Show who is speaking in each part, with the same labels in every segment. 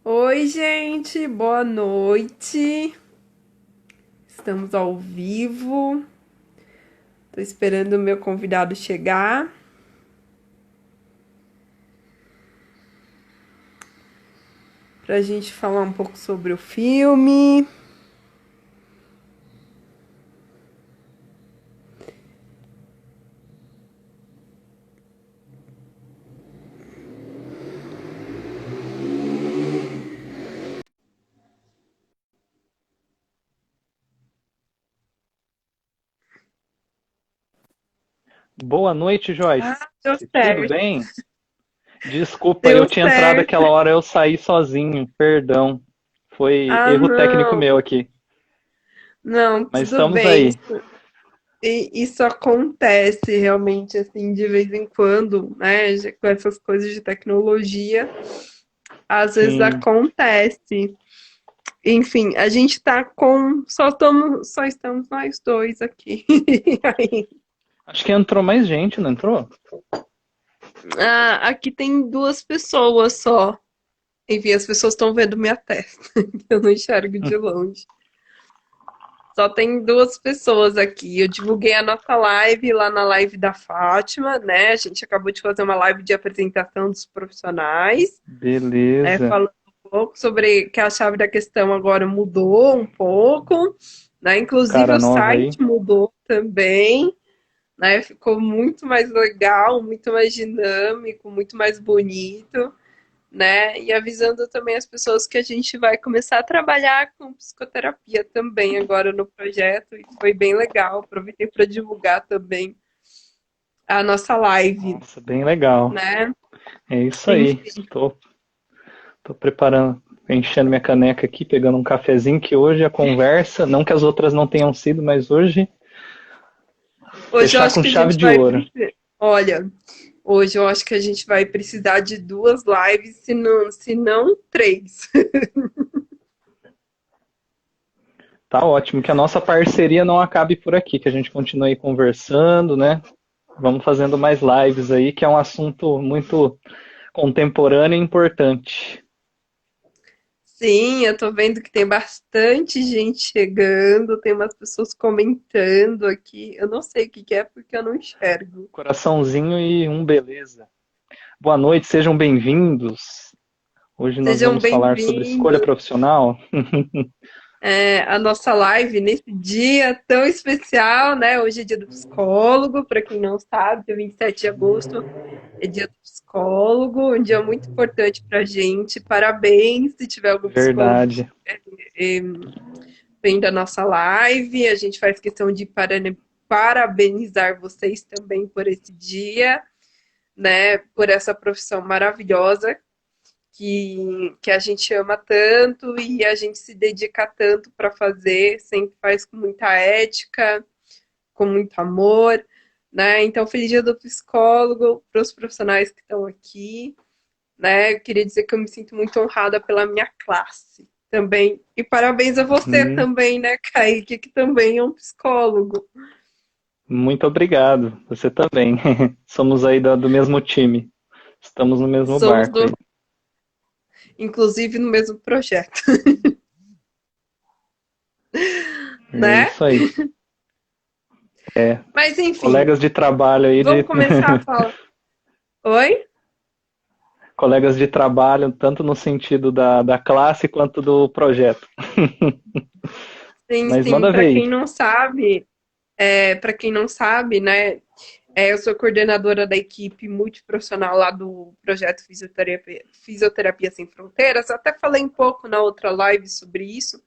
Speaker 1: Oi, gente, boa noite. Estamos ao vivo. Tô esperando o meu convidado chegar pra gente falar um pouco sobre o filme.
Speaker 2: Boa noite, Joyce.
Speaker 1: Ah, deu
Speaker 2: Tudo
Speaker 1: certo.
Speaker 2: bem? Desculpa,
Speaker 1: Deu
Speaker 2: eu tinha entrado
Speaker 1: certo.
Speaker 2: aquela hora, eu saí sozinho, perdão. Foi
Speaker 1: Ah,
Speaker 2: erro técnico
Speaker 1: não.
Speaker 2: meu aqui.
Speaker 1: Não,
Speaker 2: Mas
Speaker 1: tudo
Speaker 2: estamos
Speaker 1: bem.
Speaker 2: aí.
Speaker 1: Isso acontece realmente, assim, de vez em quando, né? Com essas coisas de tecnologia, às vezes
Speaker 2: Sim.
Speaker 1: acontece. Enfim, a gente tá com. Só estamos nós dois aqui. Aí,
Speaker 2: Acho que entrou mais gente, não entrou?
Speaker 1: aqui tem duas pessoas só. Enfim, as pessoas estão vendo minha testa. Eu não enxergo de longe. Só tem duas pessoas aqui. Eu divulguei a nossa live lá na live da Fátima, né? A gente acabou de fazer uma live de apresentação dos profissionais, né?
Speaker 2: Beleza.
Speaker 1: Falando um pouco sobre que a chave da questão agora mudou um pouco, né? Inclusive
Speaker 2: Cara
Speaker 1: o
Speaker 2: nova aí.
Speaker 1: site mudou também, né? Ficou muito mais legal, muito mais dinâmico, muito mais bonito, né? E avisando também as pessoas que a gente vai começar a trabalhar com psicoterapia também agora no projeto, e foi bem legal. Aproveitei para divulgar também a nossa live,
Speaker 2: Nossa, bem legal.
Speaker 1: né?
Speaker 2: É isso aí.
Speaker 1: Enfim,
Speaker 2: Tô preparando, enchendo minha caneca aqui, pegando um cafezinho que hoje a conversa, não que as outras não tenham sido, mas hoje
Speaker 1: hoje eu
Speaker 2: fechar
Speaker 1: acho
Speaker 2: com
Speaker 1: que a
Speaker 2: chave
Speaker 1: gente
Speaker 2: de
Speaker 1: vai
Speaker 2: ouro.
Speaker 1: precisar. Olha, hoje eu acho que a gente vai precisar de duas lives, se não três.
Speaker 2: Tá ótimo, que a nossa parceria não acabe por aqui, que a gente continue aí conversando, né? Vamos fazendo mais lives aí, que é um assunto muito contemporâneo e importante.
Speaker 1: Sim, eu tô vendo que tem bastante gente chegando, tem umas pessoas comentando aqui. Eu não sei o que que é porque eu não enxergo.
Speaker 2: Coraçãozinho e um beleza. Boa noite, sejam bem-vindos. Hoje nós
Speaker 1: Sejam
Speaker 2: vamos falar sobre escolha
Speaker 1: bem-vindos.
Speaker 2: profissional.
Speaker 1: A nossa live nesse dia tão especial, né? Hoje é dia do psicólogo, para quem não sabe, dia 27 de agosto é dia do psicólogo, um dia muito importante para a gente. Parabéns se tiver algum psicólogo
Speaker 2: Verdade.
Speaker 1: eh, vendo a nossa live. A gente faz questão de parabenizar vocês também por esse dia, né? Por essa profissão maravilhosa que a gente ama tanto e a gente se dedica tanto para fazer, sempre faz com muita ética, com muito amor, né? Então, feliz dia do psicólogo para os profissionais que estão aqui, né? Eu queria dizer que eu me sinto muito honrada pela minha classe também. E parabéns a você
Speaker 2: Hum,
Speaker 1: também, né, Kaique, que também é um psicólogo.
Speaker 2: muito obrigado. Você também. Somos aí do mesmo time. Estamos no mesmo
Speaker 1: Somos
Speaker 2: barco
Speaker 1: do,
Speaker 2: aí.
Speaker 1: inclusive no mesmo projeto,
Speaker 2: É
Speaker 1: né?
Speaker 2: isso aí.
Speaker 1: Mas enfim,
Speaker 2: Colegas de trabalho aí
Speaker 1: vamos
Speaker 2: de
Speaker 1: começar a falar. Oi?
Speaker 2: colegas de trabalho, tanto no sentido da classe quanto do projeto.
Speaker 1: Sim,
Speaker 2: Mas
Speaker 1: sim,
Speaker 2: manda ver aí.
Speaker 1: para quem não sabe, né, eu sou coordenadora da equipe multiprofissional lá do projeto Fisioterapia Sem Fronteiras. Até falei um pouco na outra live sobre isso,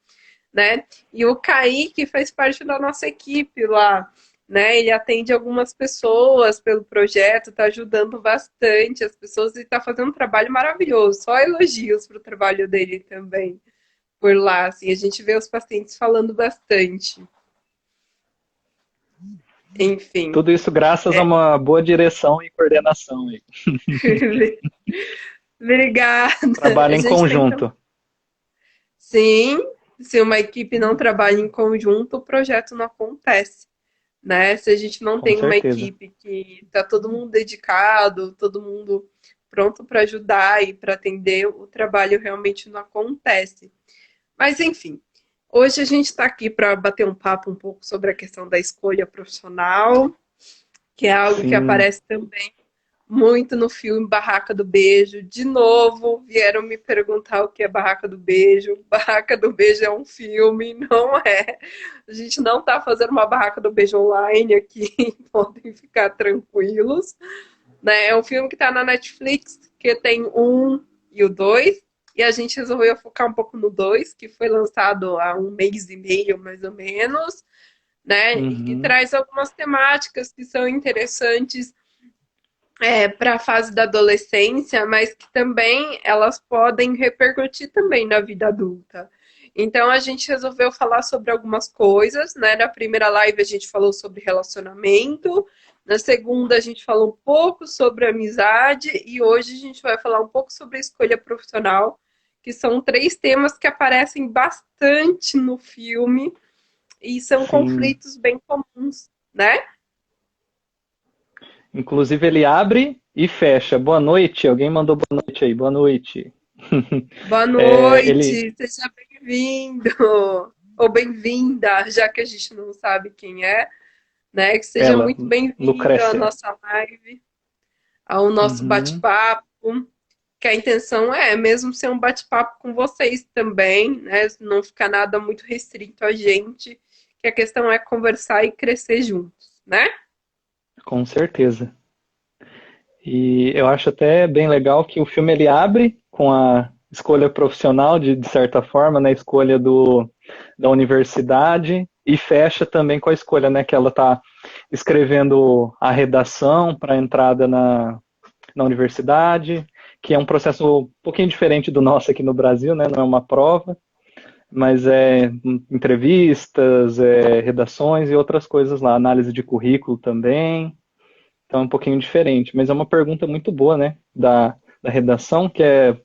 Speaker 1: né? E o Kaique faz parte da nossa equipe lá, né? Ele atende algumas pessoas pelo projeto, está ajudando bastante as pessoas e está fazendo um trabalho maravilhoso. Só elogios para o trabalho dele também por lá. Assim, a gente vê os pacientes falando bastante. Enfim.
Speaker 2: Tudo isso graças a uma boa direção e coordenação aí.
Speaker 1: Obrigada.
Speaker 2: Trabalho
Speaker 1: A
Speaker 2: em
Speaker 1: gente tenta.
Speaker 2: conjunto,
Speaker 1: Sim, se uma equipe não trabalha em conjunto, o projeto não acontece, né? Se a gente não
Speaker 2: com
Speaker 1: tem uma
Speaker 2: certeza.
Speaker 1: equipe que está todo mundo dedicado, todo mundo pronto para ajudar e para atender, o trabalho realmente não acontece. Mas, enfim, hoje a gente está aqui para bater um papo um pouco sobre a questão da escolha profissional, que é algo que
Speaker 2: Sim,
Speaker 1: aparece também muito no filme Barraca do Beijo. De novo, vieram me perguntar o que é Barraca do Beijo. Barraca do Beijo é um filme, não é. A gente não está fazendo uma Barraca do Beijo online aqui, podem ficar tranquilos. Né? É um filme que está na Netflix, que tem um e o dois. E a gente resolveu focar um pouco no dois, que foi lançado há um mês e meio, mais ou menos, né? E que
Speaker 2: uhum,
Speaker 1: traz algumas temáticas que são interessantes para a fase da adolescência, mas que também elas podem repercutir também na vida adulta. Então a gente resolveu falar sobre algumas coisas, né? Na primeira live a gente falou sobre relacionamento, na segunda a gente falou um pouco sobre amizade e hoje a gente vai falar um pouco sobre a escolha profissional, que são três temas que aparecem bastante no filme e são
Speaker 2: sim.
Speaker 1: conflitos bem comuns, né?
Speaker 2: Inclusive ele abre e fecha. Boa noite. Alguém mandou boa noite aí. Boa noite.
Speaker 1: Boa
Speaker 2: Ele,
Speaker 1: noite, seja bem-vindo ou bem-vinda, já que a gente não sabe quem é, né? Que seja
Speaker 2: ela,
Speaker 1: muito bem-vindo à
Speaker 2: Lucrécia.
Speaker 1: nossa live, ao nosso
Speaker 2: Uhum.
Speaker 1: bate-papo, que a intenção é mesmo ser um bate-papo com vocês também, né? Não ficar nada muito restrito a gente, que a questão é conversar e crescer juntos, né?
Speaker 2: Com certeza. E eu acho até bem legal que o filme ele abre com a escolha profissional, de certa forma, né, a escolha da universidade, e fecha também com a escolha, né, que ela está escrevendo a redação para a entrada na universidade, que é um processo um pouquinho diferente do nosso aqui no Brasil, né, não é uma prova, mas é entrevistas, redações e outras coisas lá, análise de currículo também. Então é um pouquinho diferente, mas é uma pergunta muito boa, né? Da redação, que é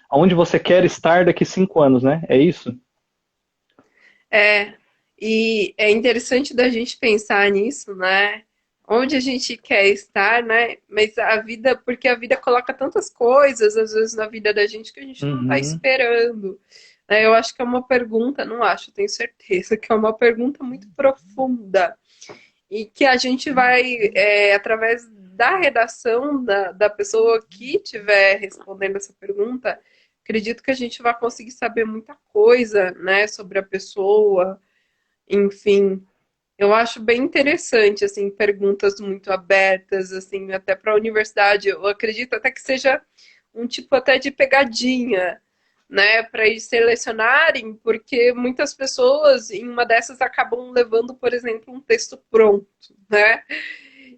Speaker 2: aonde você quer estar daqui 5 anos, né? É isso?
Speaker 1: É, e é interessante da gente pensar nisso, né? Onde a gente quer estar, né? Mas a vida, porque a vida coloca tantas coisas, às vezes, na vida da gente que a gente não está
Speaker 2: Uhum,
Speaker 1: esperando. Né? Eu acho que é uma pergunta, não acho, tenho certeza, que é uma pergunta muito profunda e que a gente vai, através da redação da pessoa que estiver respondendo essa pergunta, acredito que a gente vai conseguir saber muita coisa, né, sobre a pessoa, enfim. Eu acho bem interessante, assim, perguntas muito abertas, assim, até para a universidade. Eu acredito até que seja um tipo até de pegadinha, né, para eles selecionarem, porque muitas pessoas em uma dessas acabam levando, por exemplo, um texto pronto, né?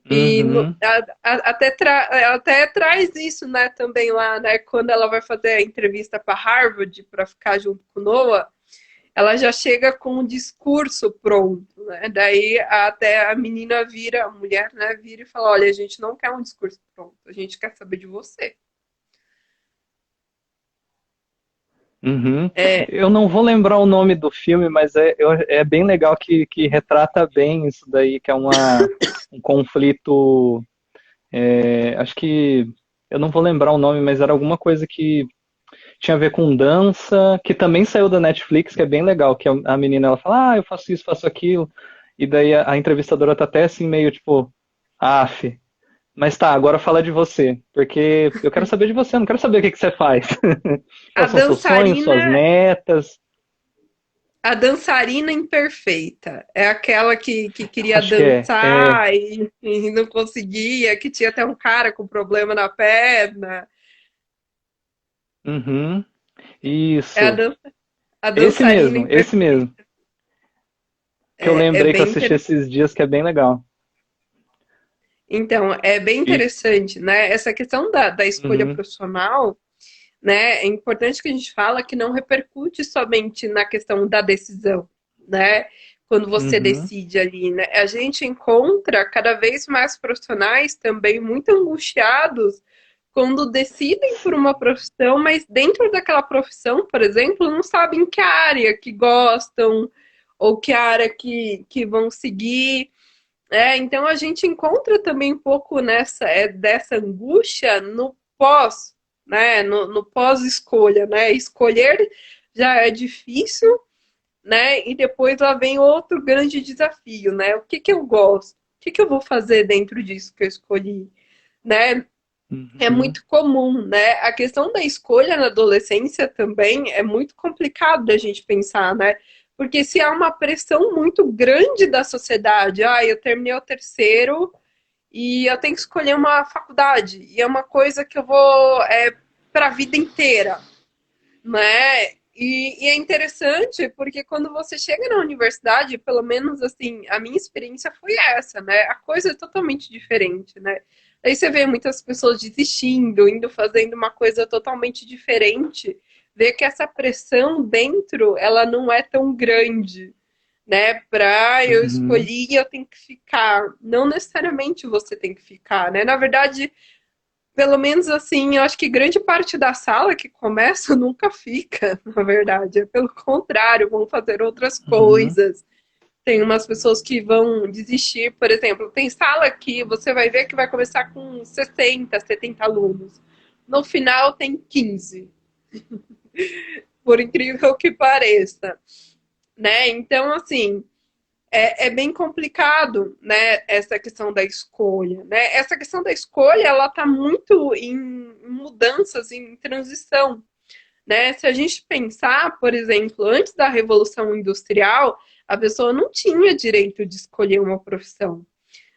Speaker 1: E
Speaker 2: uhum,
Speaker 1: até traz isso, né, também lá, né, quando ela vai fazer a entrevista para Harvard para ficar junto com o Noah, ela já chega com um discurso pronto, né? Daí até a menina vira, a mulher, né, vira e fala: olha, a gente não quer um discurso pronto, a gente quer saber de você.
Speaker 2: uhum.
Speaker 1: É,
Speaker 2: Eu não vou lembrar o nome do filme, mas é bem legal que retrata bem isso daí, que é um conflito. Acho que eu não vou lembrar o nome, mas era alguma coisa que tinha a ver com dança, que também saiu da Netflix, que é bem legal, que a menina ela fala, eu faço isso, faço aquilo, e daí a entrevistadora tá até assim meio tipo, af, mas tá, agora fala de você, porque eu quero saber de você, eu não quero saber o que que você faz.
Speaker 1: a
Speaker 2: Quais são seus sonhos, suas
Speaker 1: dançarina,
Speaker 2: metas?
Speaker 1: a dançarina imperfeita é aquela que queria
Speaker 2: Acho que é.
Speaker 1: dançar e não conseguia, que tinha até um cara com problema na perna.
Speaker 2: Uhum,
Speaker 1: É
Speaker 2: isso.
Speaker 1: a dançarina
Speaker 2: Esse mesmo.
Speaker 1: imperfeita.
Speaker 2: Que eu
Speaker 1: É
Speaker 2: lembrei que eu
Speaker 1: bem
Speaker 2: assisti
Speaker 1: interessante.
Speaker 2: esses dias, que é bem legal.
Speaker 1: Então, é bem
Speaker 2: E,
Speaker 1: interessante, né? Essa questão da escolha
Speaker 2: uhum,
Speaker 1: profissional, né? É importante que a gente fala que não repercute somente na questão da decisão, né? Quando você
Speaker 2: uhum,
Speaker 1: decide ali, né? A gente encontra cada vez mais profissionais também muito angustiados quando decidem por uma profissão, mas dentro daquela profissão, por exemplo, não sabem que área que gostam ou que área que vão seguir. Então a gente encontra também um pouco dessa angústia no pós, né? No pós-escolha, né? Escolher já é difícil, né? E depois lá vem outro grande desafio, né? O que que eu gosto? O que que eu vou fazer dentro disso que eu escolhi, né? É
Speaker 2: Uhum.
Speaker 1: muito comum, né? A questão da escolha na adolescência também é muito complicado da gente pensar, né? Porque se há uma pressão muito grande da sociedade, eu terminei o terceiro e eu tenho que escolher uma faculdade, e é uma coisa que eu vou para a vida inteira, né? E é interessante porque quando você chega na universidade, pelo menos assim, a minha experiência foi essa, né? A coisa é totalmente diferente, né? Aí você vê muitas pessoas desistindo, indo fazendo uma coisa totalmente diferente, vê que essa pressão dentro, ela não é tão grande, né? Pra eu
Speaker 2: Uhum.
Speaker 1: escolhi, eu tenho que ficar. Não necessariamente você tem que ficar, né? Na verdade, pelo menos assim, eu acho que grande parte da sala que começa nunca fica, na verdade. É pelo contrário, vão fazer outras
Speaker 2: Uhum.
Speaker 1: coisas. Tem umas pessoas que vão desistir, por exemplo, tem sala que você vai ver que vai começar com 60, 70 alunos. No final tem 15, por incrível que pareça, né? Então, assim, é bem complicado, né, essa questão da escolha, né? Essa questão da escolha, ela está muito em mudanças, em transição, né? Se a gente pensar, por exemplo, antes da Revolução Industrial, a pessoa não tinha direito de escolher uma profissão,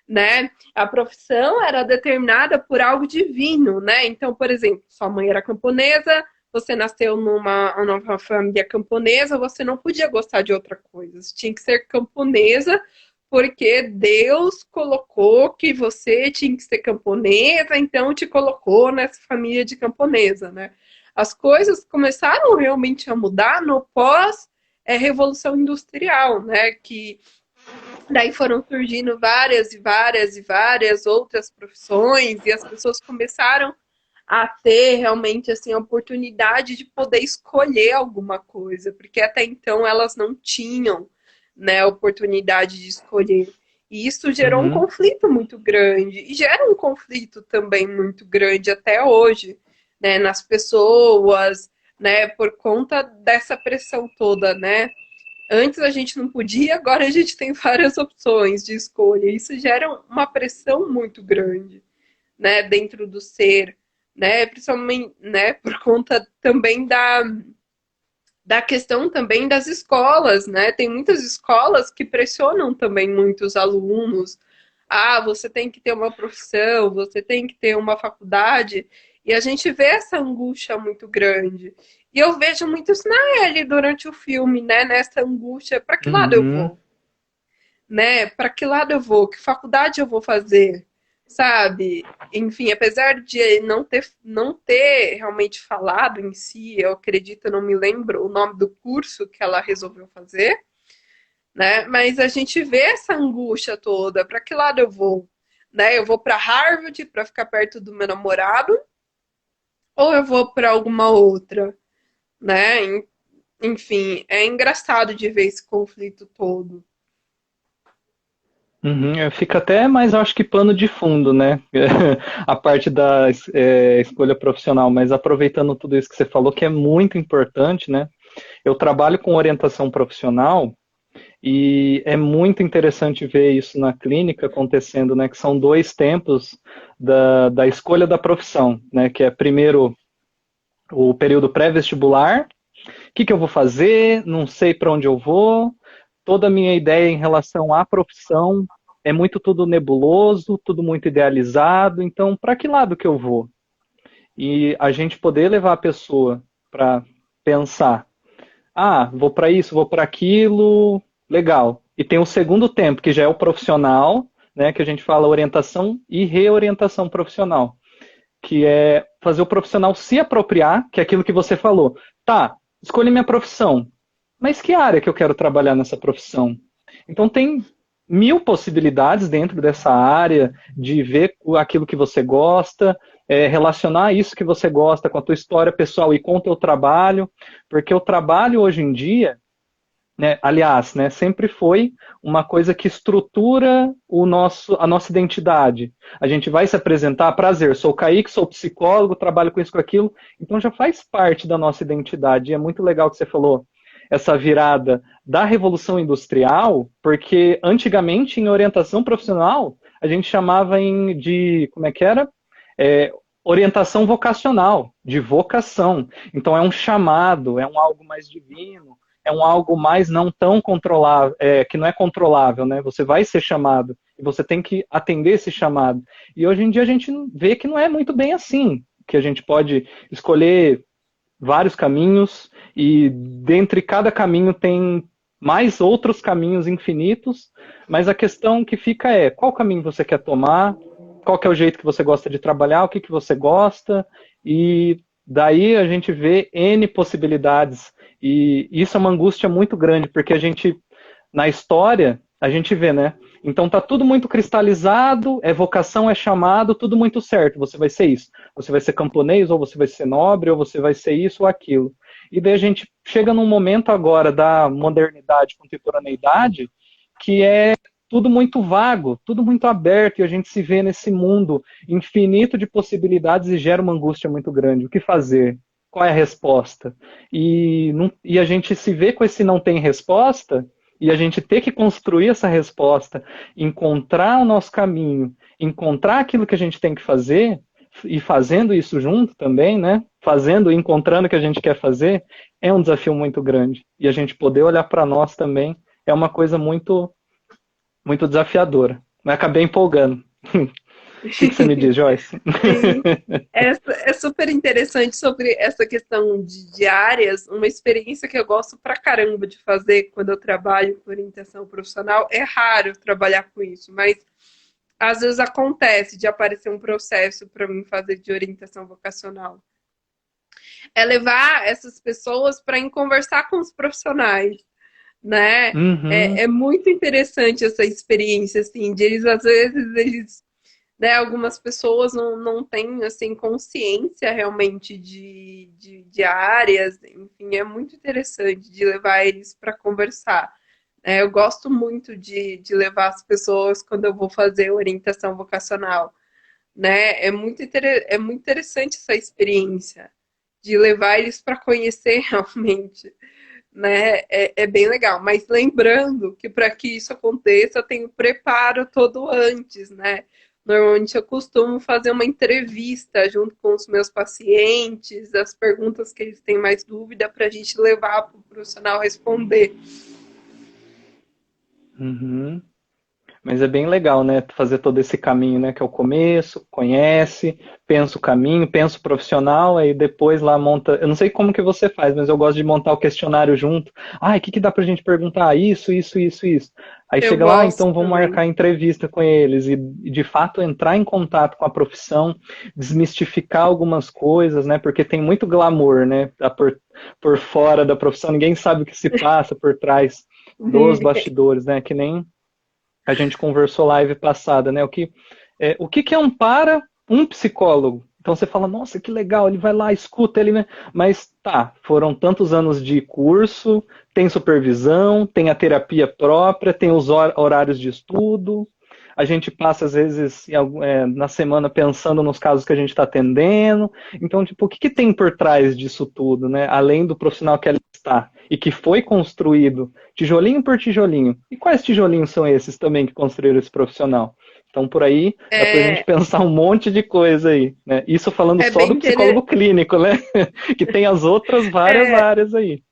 Speaker 1: né? A profissão era determinada por algo divino, né? Então, por exemplo, sua mãe era camponesa, você nasceu numa família camponesa, você não podia gostar de outra coisa, você tinha que ser camponesa, porque Deus colocou que você tinha que ser camponesa, então te colocou nessa família de camponesa, né? As coisas começaram realmente a mudar no pós Revolução Industrial, né? Que daí foram surgindo várias e várias e várias outras profissões e as pessoas começaram a ter realmente assim a oportunidade de poder escolher alguma coisa, porque até então elas não tinham, né, oportunidade de escolher. E isso gerou um
Speaker 2: Uhum.
Speaker 1: conflito muito grande e gera um conflito também muito grande até hoje, né, nas pessoas, né, por conta dessa pressão toda, né? Antes a gente não podia, agora a gente tem várias opções de escolha. Isso gera uma pressão muito grande, né, dentro do ser, né, principalmente, né, por conta também da questão também das escolas, né? Tem muitas escolas que pressionam também muitos alunos. Você tem que ter uma profissão, você tem que ter uma faculdade, e a gente vê essa angústia muito grande. E eu vejo muito isso na Ellie durante o filme, né? Nessa angústia, para que lado eu
Speaker 2: Uhum.
Speaker 1: vou? Né? Para que lado eu vou? Que faculdade eu vou fazer? Sabe? Enfim, apesar de não ter realmente falado em si, eu acredito, eu não me lembro o nome do curso que ela resolveu fazer, né? Mas a gente vê essa angústia toda, para que lado eu vou? Né? Eu vou para Harvard para ficar perto do meu namorado ou eu vou para alguma outra, né? Enfim, é engraçado de ver esse conflito todo.
Speaker 2: Uhum. Fica até mais, eu acho que pano de fundo, né? A parte da escolha profissional, mas aproveitando tudo isso que você falou, que é muito importante, né? Eu trabalho com orientação profissional e é muito interessante ver isso na clínica acontecendo, né? Que são dois tempos da escolha da profissão, né? Que é primeiro o período pré-vestibular, o que eu vou fazer, não sei para onde eu vou, toda a minha ideia em relação à profissão é muito tudo nebuloso, tudo muito idealizado, então para que lado que eu vou? E a gente poder levar a pessoa para pensar, vou para isso, vou para aquilo, legal. E tem o segundo tempo, que já é o profissional, né, que a gente fala orientação e reorientação profissional, que é fazer o profissional se apropriar, que é aquilo que você falou. Tá, escolhi minha profissão, mas que área que eu quero trabalhar nessa profissão? Então tem mil possibilidades dentro dessa área de ver aquilo que você gosta, relacionar isso que você gosta com a tua história pessoal e com o teu trabalho, porque o trabalho hoje em dia né? Aliás, né, sempre foi uma coisa que estrutura a nossa identidade. A gente vai se apresentar, prazer, sou o Kaique, sou psicólogo, trabalho com isso, com aquilo, então já faz parte da nossa identidade. E é muito legal que você falou essa virada da Revolução Industrial, porque antigamente em orientação profissional a gente chamava de, como é que era? É, orientação vocacional, de vocação. Então é um chamado, é um algo mais divino, é um algo mais não tão controlável, que não é controlável, né? Você vai ser chamado e você tem que atender esse chamado. E hoje em dia a gente vê que não é muito bem assim, que a gente pode escolher vários caminhos e dentre cada caminho tem mais outros caminhos infinitos, mas a questão que fica é qual caminho você quer tomar, qual que é o jeito que você gosta de trabalhar, o que você gosta, e daí a gente vê N possibilidades. E isso é uma angústia muito grande, porque a gente, na história, a gente vê, né? Então tá tudo muito cristalizado, é vocação, é chamado, tudo muito certo. Você vai ser isso. Você vai ser camponês, ou você vai ser nobre, ou você vai ser isso ou aquilo. E daí a gente chega num momento agora da modernidade, contemporaneidade, que é tudo muito vago, tudo muito aberto, e a gente se vê nesse mundo infinito de possibilidades e gera uma angústia muito grande. O que fazer? Qual é a resposta? E a gente se vê com esse não tem resposta, e a gente ter que construir essa resposta, encontrar o nosso caminho, encontrar aquilo que a gente tem que fazer, e fazendo isso junto também, né? Fazendo e encontrando o que a gente quer fazer, é um desafio muito grande. E a gente poder olhar para nós também é uma coisa muito desafiadora. Mas acabei empolgando. O que você me diz, Joyce?
Speaker 1: Sim. É super interessante sobre essa questão de áreas. Uma experiência que eu gosto pra caramba de fazer quando eu trabalho com orientação profissional. É raro trabalhar com isso, mas às vezes acontece de aparecer um processo para mim fazer de orientação vocacional. É levar essas pessoas para conversar com os profissionais, né?
Speaker 2: Uhum,
Speaker 1: É muito interessante essa experiência, assim, de eles, às vezes, eles, né, algumas pessoas não têm, assim, consciência realmente de áreas, enfim, é muito interessante de levar eles para conversar. Eu gosto muito de levar as pessoas quando eu vou fazer orientação vocacional, né? É muito interessante essa experiência de levar eles para conhecer realmente, né? É bem legal. Mas lembrando que para que isso aconteça, tem o preparo todo antes, né? Normalmente eu costumo fazer uma entrevista junto com os meus pacientes, as perguntas que eles têm mais dúvida para a gente levar para o profissional responder.
Speaker 2: uhum. Mas é bem legal, né? Fazer todo esse caminho, né? Que é o começo, conhece, pensa o caminho, pensa o profissional, aí depois lá monta. Eu não sei como que você faz, mas eu gosto de montar o questionário junto. Ah, o que que dá pra gente perguntar? Ah, isso. Aí
Speaker 1: Eu
Speaker 2: chega lá, ah,
Speaker 1: gosto
Speaker 2: então vamos
Speaker 1: também.
Speaker 2: marcar entrevista com eles e de fato entrar em contato com a profissão, desmistificar algumas coisas, né? Porque tem muito glamour, né? Por fora da profissão, ninguém sabe o que se passa por trás dos bastidores, né? Que nem a gente conversou live passada, né? O que que ampara um psicólogo? Então você fala, nossa, que legal, ele vai lá, escuta ele, né? Mas tá, foram tantos anos de curso, tem supervisão, tem a terapia própria, tem os horários de estudo. A gente passa, às vezes, na semana pensando nos casos que a gente está atendendo. Então, tipo, o que que tem por trás disso tudo, né? Além do profissional que ali está e que foi construído tijolinho por tijolinho. E quais tijolinhos são esses também que construíram esse profissional? Então, por aí, dá pra gente
Speaker 1: É,
Speaker 2: pensar um monte de coisa aí, né? Isso falando
Speaker 1: é
Speaker 2: só
Speaker 1: bem
Speaker 2: do psicólogo
Speaker 1: interessante.
Speaker 2: clínico, né? Que tem as outras várias
Speaker 1: É,
Speaker 2: áreas aí.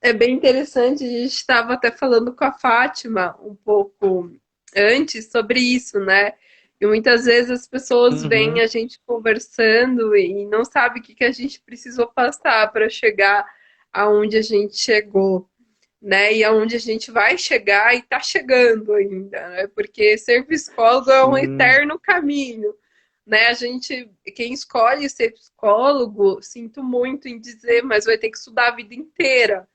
Speaker 1: é bem interessante. A gente estava até falando com a Fátima um pouco antes sobre isso, né? E muitas vezes as pessoas veem
Speaker 2: Uhum,
Speaker 1: a gente conversando e não sabem o que a gente precisou passar para chegar aonde a gente chegou, né? E aonde a gente vai chegar e está chegando ainda, né? Porque ser psicólogo é um
Speaker 2: sim.
Speaker 1: eterno caminho, né? Quem escolhe ser psicólogo, sinto muito em dizer, mas vai ter que estudar a vida inteira,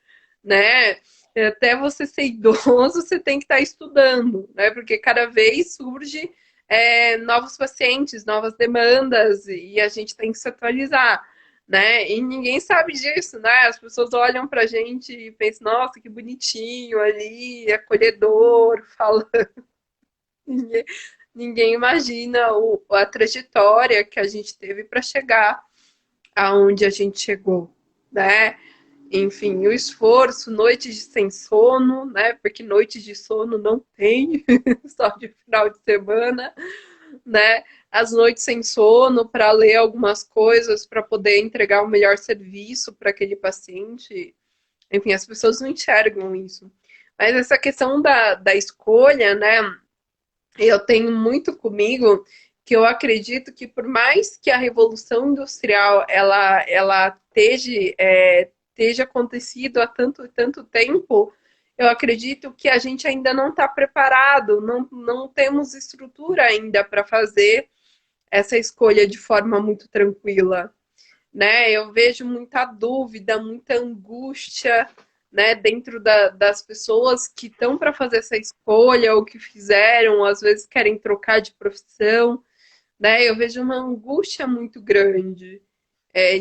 Speaker 1: né? Até você ser idoso, você tem que estar estudando, né? Porque cada vez surge novos pacientes, novas demandas, e a gente tem que se atualizar. né? E ninguém sabe disso, né? As pessoas olham pra gente e pensam, nossa, que bonitinho ali, acolhedor, falando. Ninguém, ninguém imagina a trajetória que a gente teve para chegar aonde a gente chegou, né? Enfim, o esforço, noites sem sono, né? Porque noites de sono não tem, só de final de semana, né? As noites sem sono para ler algumas coisas, para poder entregar o melhor serviço para aquele paciente. Enfim, as pessoas não enxergam isso. Mas essa questão da escolha, né? Eu tenho muito comigo que eu acredito que por mais que a revolução industrial ela esteja acontecido há tanto tempo, eu acredito que a gente ainda não está preparado, não temos estrutura ainda para fazer essa escolha de forma muito tranquila, né? Eu vejo muita dúvida, muita angústia, né, dentro das pessoas que estão para fazer essa escolha ou que fizeram, às vezes querem trocar de profissão, né? Eu vejo uma angústia muito grande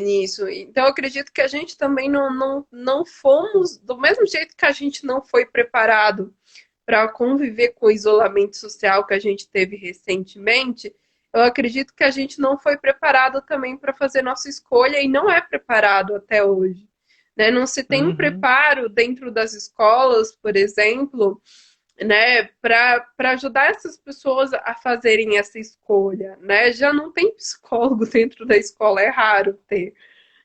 Speaker 1: nisso. Então, eu acredito que a gente também não fomos, do mesmo jeito que a gente não foi preparado para conviver com o isolamento social que a gente teve recentemente, eu acredito que a gente não foi preparado também para fazer nossa escolha e não é preparado até hoje. Né? Não se tem um
Speaker 2: Uhum.
Speaker 1: preparo dentro das escolas, por exemplo, né, para ajudar essas pessoas a fazerem essa escolha. Né? Já não tem psicólogo dentro da escola, é raro ter,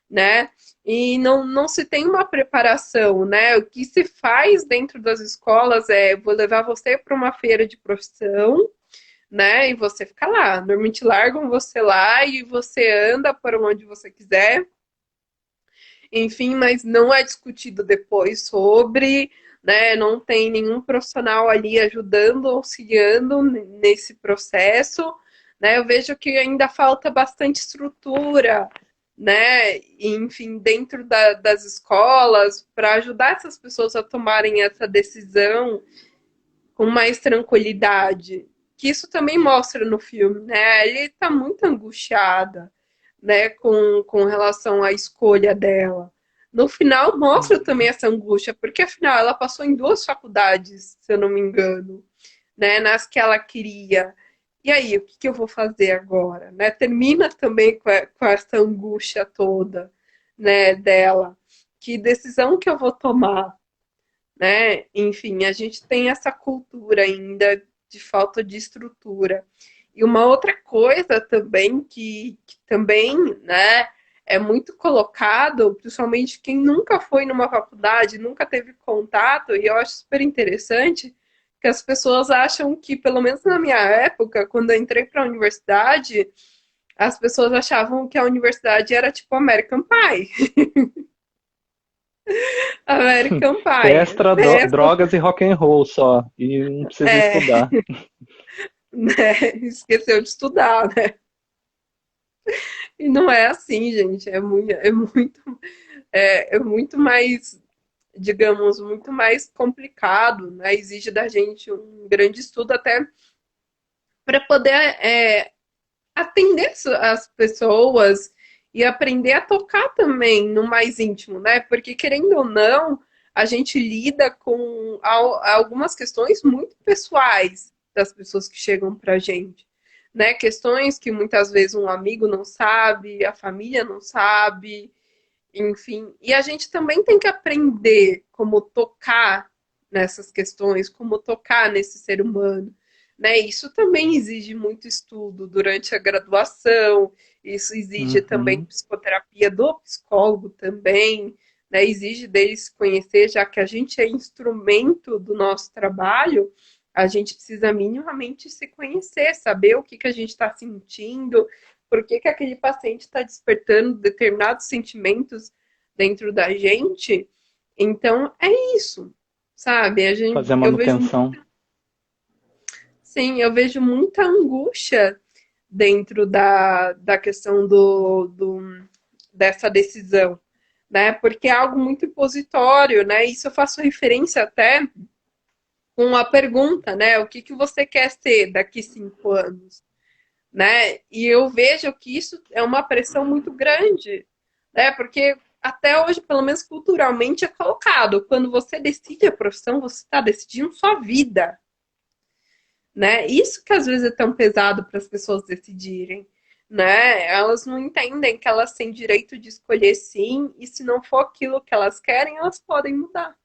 Speaker 1: né? E não se tem uma preparação, né? O que se faz dentro das escolas é vou levar você para uma feira de profissão, né? E você fica lá. Normalmente largam você lá e você anda para onde você quiser. Enfim, mas não é discutido depois sobre, né? Não tem nenhum profissional ali ajudando, auxiliando nesse processo, né? Eu vejo que ainda falta bastante estrutura, né? Enfim, dentro das escolas para ajudar essas pessoas a tomarem essa decisão com mais tranquilidade. Que isso também mostra no filme, né? Ele está muito angustiada, né, com relação à escolha dela. No final mostra também essa angústia, porque afinal ela passou em duas faculdades, se eu não me engano, né, nas que ela queria. E aí, o que eu vou fazer agora? Né? Termina também com essa angústia toda, né, dela. Que decisão que eu vou tomar? Né? Enfim, a gente tem essa cultura ainda de falta de estrutura. E uma outra coisa também que também, né, é muito colocado, principalmente quem nunca foi numa faculdade, nunca teve contato, e eu acho super interessante que as pessoas acham que, pelo menos na minha época, quando eu entrei para a universidade, as pessoas achavam que a universidade era tipo American Pie. American Pie.
Speaker 2: Festa,
Speaker 1: Festa,
Speaker 2: drogas e rock and roll só. E não precisa
Speaker 1: é,
Speaker 2: estudar.
Speaker 1: né? Esqueceu de estudar, né? E não é assim, gente. É muito mais, digamos, muito mais complicado, né? Exige da gente um grande estudo até para poder atender as pessoas e aprender a tocar também no mais íntimo, né? Porque querendo ou não, a gente lida com algumas questões muito pessoais das pessoas que chegam para a gente. Né, questões que muitas vezes um amigo não sabe, a família não sabe, enfim. E a gente também tem que aprender como tocar nessas questões, como tocar nesse ser humano. Né? Isso também exige muito estudo durante a graduação, isso exige também
Speaker 2: Uhum.
Speaker 1: psicoterapia do psicólogo também, né? Exige deles conhecer, já que a gente é instrumento do nosso trabalho, a gente precisa minimamente se conhecer, saber o que a gente está sentindo, por que aquele paciente está despertando determinados sentimentos dentro da gente. Então, é isso, sabe?
Speaker 2: Fazer a
Speaker 1: Eu vejo,
Speaker 2: manutenção.
Speaker 1: sim, eu vejo muita angústia dentro da questão dessa decisão, né? Porque é algo muito impositório, né? Isso eu faço referência até com a pergunta, né? O que você quer ser daqui 5 anos? Né? E eu vejo que isso é uma pressão muito grande né? Porque até hoje, pelo menos culturalmente, é colocado. Quando você decide a profissão, você está decidindo sua vida, né? Isso que às vezes é tão pesado para as pessoas decidirem, né? Elas não entendem que elas têm direito de escolher sim, e se não for aquilo que elas querem, elas podem mudar.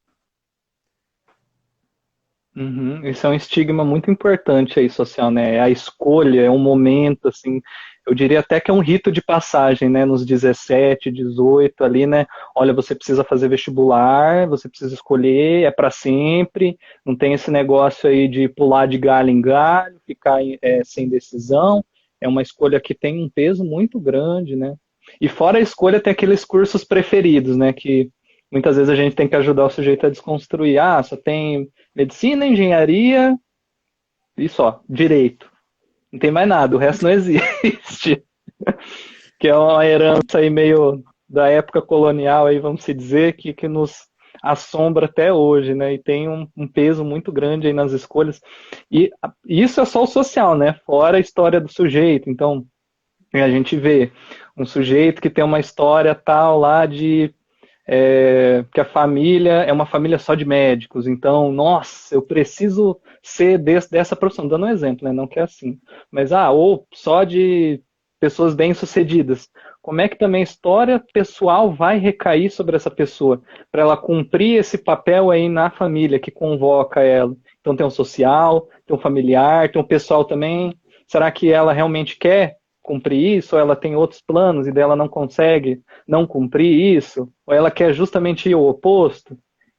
Speaker 2: Uhum. Isso é um estigma muito importante aí social, né? É a escolha, é um momento, assim, eu diria até que é um rito de passagem, né? Nos 17, 18 ali, né? Olha, você precisa fazer vestibular, você precisa escolher, é para sempre, não tem esse negócio aí de pular de galho em galho, ficar sem decisão. É uma escolha que tem um peso muito grande, né? E fora a escolha, tem aqueles cursos preferidos, né? Que muitas vezes a gente tem que ajudar o sujeito a desconstruir. Ah, só tem medicina, engenharia e só, direito. Não tem mais nada, o resto não existe. Que é uma herança aí meio da época colonial, aí vamos se dizer, que nos assombra até hoje, né? E tem um peso muito grande aí nas escolhas. E isso é só o social, né? Fora a história do sujeito. Então, a gente vê um sujeito que tem uma história tal lá de que a família é uma família só de médicos, então, nossa, eu preciso ser dessa profissão, dando um exemplo, né? Não que é assim, mas ou só de pessoas bem-sucedidas. Como é que também a história pessoal vai recair sobre essa pessoa, para ela cumprir esse papel aí na família que convoca ela? Então tem um social, tem um familiar, tem um pessoal também. Será que ela realmente quer cumprir isso, ou ela tem outros planos e dela não consegue não cumprir isso, ou ela quer justamente o oposto,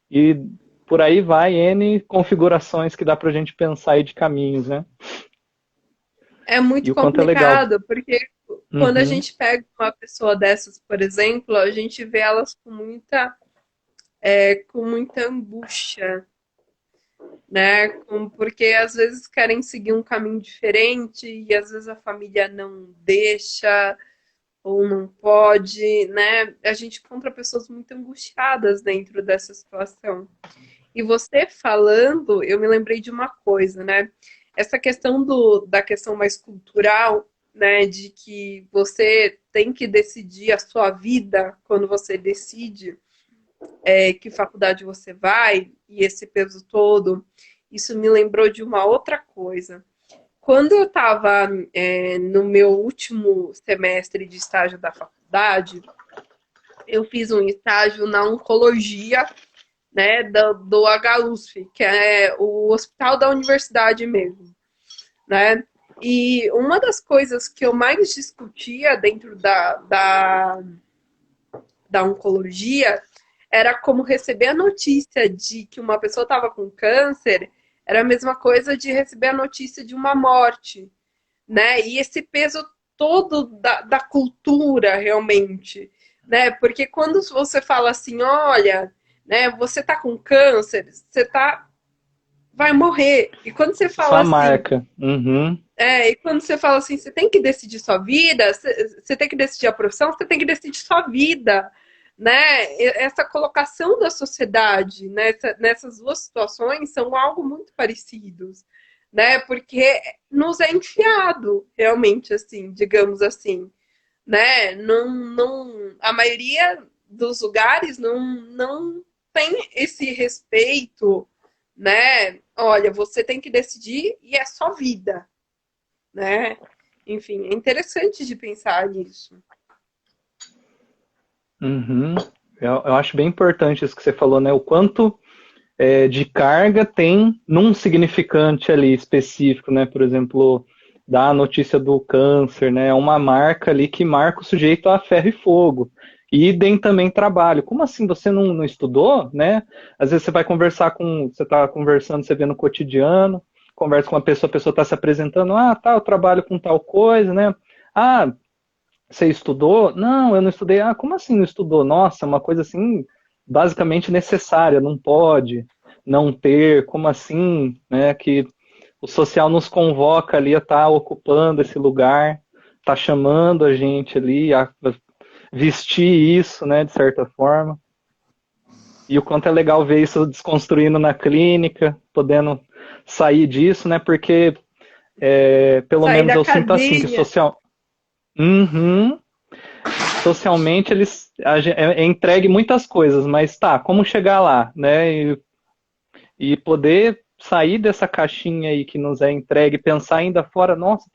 Speaker 2: e por aí vai N configurações que dá pra gente pensar aí de caminhos, né?
Speaker 1: É muito
Speaker 2: E o quanto é legal.
Speaker 1: complicado, porque quando a
Speaker 2: Uhum,
Speaker 1: gente pega uma pessoa dessas, por exemplo, a gente vê elas com muita angústia, né? Porque às vezes querem seguir um caminho diferente e às vezes a família não deixa ou não pode, né? A gente encontra pessoas muito angustiadas dentro dessa situação. E você falando, eu me lembrei de uma coisa, né? Essa questão da questão mais cultural, né? De que você tem que decidir a sua vida quando você decide que faculdade você vai e esse peso todo. Isso me lembrou de uma outra coisa. Quando eu estava no meu último semestre de estágio da faculdade, eu fiz um estágio na oncologia, né, do HUSF, que é o hospital da universidade mesmo, né? E uma das coisas que eu mais discutia dentro da oncologia era como receber a notícia de que uma pessoa estava com câncer era a mesma coisa de receber a notícia de uma morte, né? E esse peso todo da cultura realmente, né? Porque quando você fala assim, olha, né, você tá com câncer, vai morrer. E quando você fala
Speaker 2: só
Speaker 1: assim,
Speaker 2: marca. Uhum,
Speaker 1: e quando você fala assim, você tem que decidir sua vida, você tem que decidir a profissão, você tem que decidir sua vida, né? Essa colocação da sociedade nessas duas situações são algo muito parecidos, né? Porque nos é enfiado, realmente, assim, digamos assim, né? A maioria dos lugares não tem esse respeito, né? Olha, você tem que decidir e é só vida, né? Enfim, é interessante de pensar nisso.
Speaker 2: uhum. Eu acho bem importante isso que você falou, né? O quanto de carga tem num significante ali específico, né? Por exemplo, da notícia do câncer, né? É uma marca ali que marca o sujeito a ferro e fogo. E idem também trabalho. Como assim você não estudou, né? Às vezes você vai conversar você está conversando, você vê no cotidiano, conversa com uma pessoa, a pessoa está se apresentando, tá, eu trabalho com tal coisa, né? Ah, você estudou? Não, eu não estudei. Ah, como assim não estudou? Nossa, uma coisa assim, basicamente necessária, não pode não ter, como assim, né? Que o social nos convoca ali a estar ocupando esse lugar, tá chamando a gente ali a vestir isso, né, de certa forma. E o quanto é legal ver isso desconstruindo na clínica, podendo sair disso, né? Porque pelo
Speaker 1: Sair
Speaker 2: menos
Speaker 1: da
Speaker 2: eu sinto assim que
Speaker 1: casinha.
Speaker 2: social. Uhum. socialmente é entregue muitas coisas, mas tá, como chegar lá, né? E poder sair dessa caixinha aí que nos é entregue, pensar ainda fora, nossa,